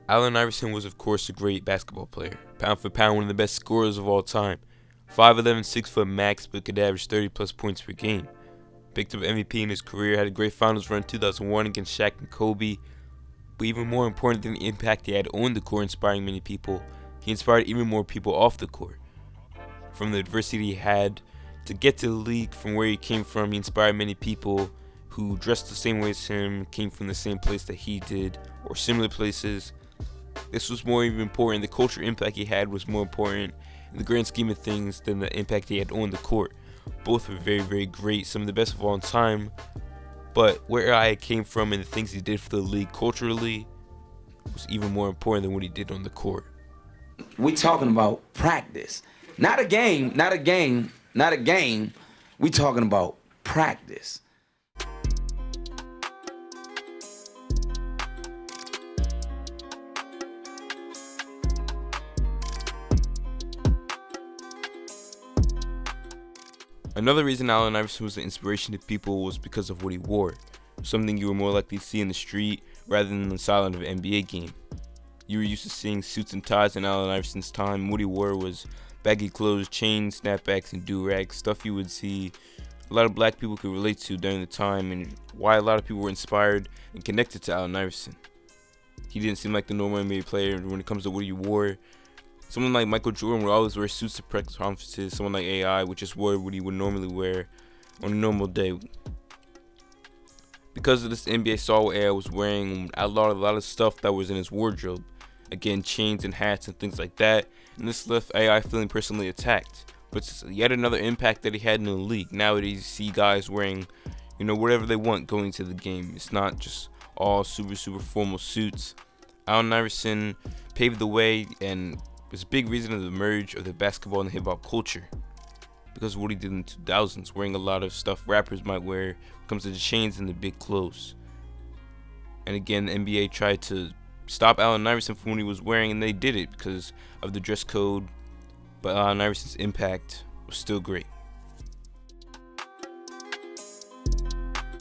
Allen Iverson was, of course, a great basketball player. Pound for pound, one of the best scorers of all time. 5'11", 6-foot max, but could average 30-plus points per game. Picked up MVP in his career, had a great finals run in 2001 against Shaq and Kobe. But even more important than the impact he had on the court inspiring many people, he inspired even more people off the court. From the adversity he had to get to the league, from where he came from, he inspired many people who dressed the same way as him, came from the same place that he did, or similar places. This was more even important. The cultural impact he had was more important in the grand scheme of things than the impact he had on the court. Both were very, very great, some of the best of all time. But where I came from and the things he did for the league culturally was even more important than what he did on the court. We talking about practice. Not a game, not a game, not a game. We talking about practice. Another reason Allen Iverson was an inspiration to people was because of what he wore, something you were more likely to see in the street rather than the sideline of an NBA game. You were used to seeing suits and ties in Allen Iverson's time. What he wore was baggy clothes, chains, snapbacks, and do-rags, stuff you would see a lot of black people could relate to during the time, and why a lot of people were inspired and connected to Allen Iverson. He didn't seem like the normal NBA player when it comes to what he wore. Someone like Michael Jordan would always wear suits to press conferences. Someone like AI would just wear what he would normally wear on a normal day. Because of this, the NBA saw what AI was wearing, a lot of stuff that was in his wardrobe. Again, chains and hats and things like that. And this left AI feeling personally attacked. But it's yet another impact that he had in the league. Nowadays, you see guys wearing, whatever they want going to the game. It's not just all super formal suits. Allen Iverson paved the way and was a big reason of the merge of the basketball and hip hop culture, because of what he did in the 2000s, wearing a lot of stuff rappers might wear when it comes to the chains and the big clothes. And again, the NBA tried to stop Allen Iverson from what he was wearing, and they did it because of the dress code, but Allen Iverson's impact was still great.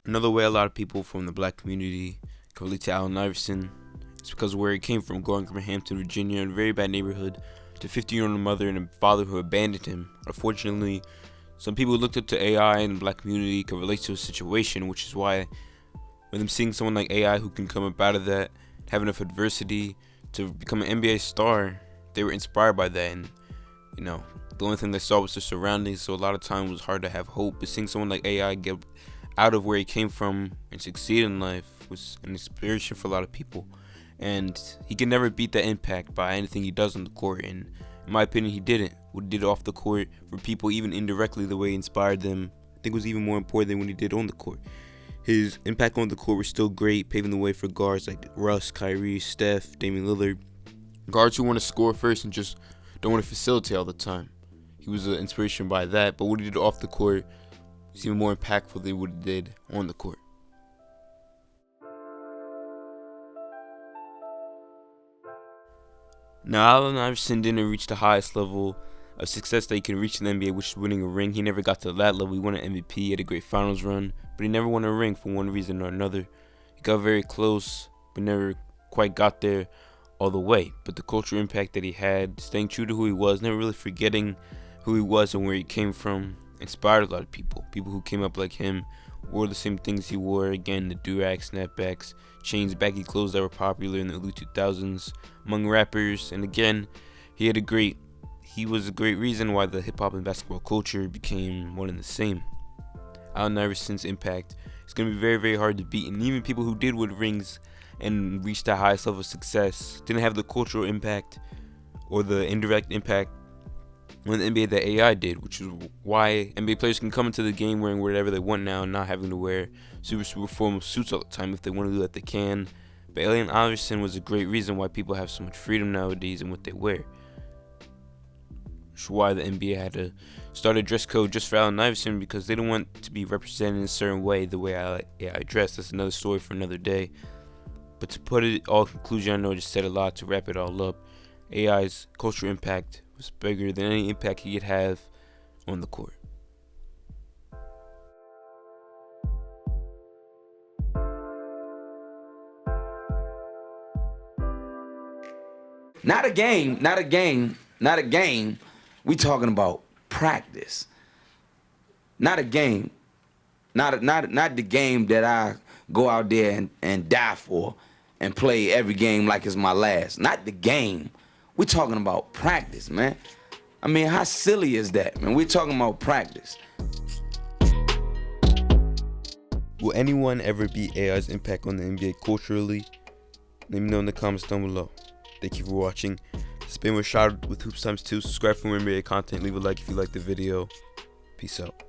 Another way a lot of people from the black community can relate to Allen Iverson is because of where he came from, growing from Hampton, Virginia, in a very bad neighborhood, to a 15-year-old mother and a father who abandoned him. Unfortunately, some people who looked up to AI in the black community can relate to a situation, which is why when them seeing someone like AI who can come up out of that, have enough adversity to become an NBA star, they were inspired by that. And the only thing they saw was their surroundings, so a lot of time it was hard to have hope. But seeing someone like AI get out of where he came from and succeed in life was an inspiration for a lot of people. And he can never beat that impact by anything he does on the court. And in my opinion, he didn't. What he did off the court for people, even indirectly, the way he inspired them, I think was even more important than what he did on the court. His impact on the court was still great, paving the way for guards like Russ, Kyrie, Steph, Damian Lillard. Guards who want to score first and just don't want to facilitate all the time. He was an inspiration by that, but what he did off the court was even more impactful than what he did on the court. Now, Allen Iverson didn't reach the highest level of success that he can reach in the NBA, which is winning a ring. He never got to that level. He won an MVP, he had a great finals run, but he never won a ring for one reason or another. He got very close, but never quite got there all the way. But the cultural impact that he had, staying true to who he was, never really forgetting who he was and where he came from, inspired a lot of people. People who came up like him, wore the same things he wore. Again, the do-rags, snapbacks, chains, baggy clothes that were popular in the early 2000s among rappers. And again, he was a great reason why the hip-hop and basketball culture became one and the same. Allen Iverson's impact is going to be very, very hard to beat. And even people who did win rings and reach the highest level of success didn't have the cultural impact or the indirect impact on the NBA that AI did, which is why NBA players can come into the game wearing whatever they want now and not having to wear super formal suits all the time. If they want to do that, they can. But Allen Iverson was a great reason why people have so much freedom nowadays in what they wear. Which is why the NBA had to start a dress code just for Allen Iverson, because they don't want to be represented in a certain way, the way AI dress. That's another story for another day. But to put it all in conclusion, I know I just said a lot. To wrap it all up, AI's cultural impact was bigger than any impact he could have on the court. Not a game, not a game, not a game. We talking about practice. Not a game. Not the game that I go out there and die for and play every game like it's my last. Not the game. We're talking about practice, man. I mean, how silly is that, man? We're talking about practice. Will anyone ever beat AI's impact on the NBA culturally? Let me know in the comments down below. Thank you for watching. It's been with Shoutout with Hoops Times 2. Subscribe for more NBA content. Leave a like if you liked the video. Peace out.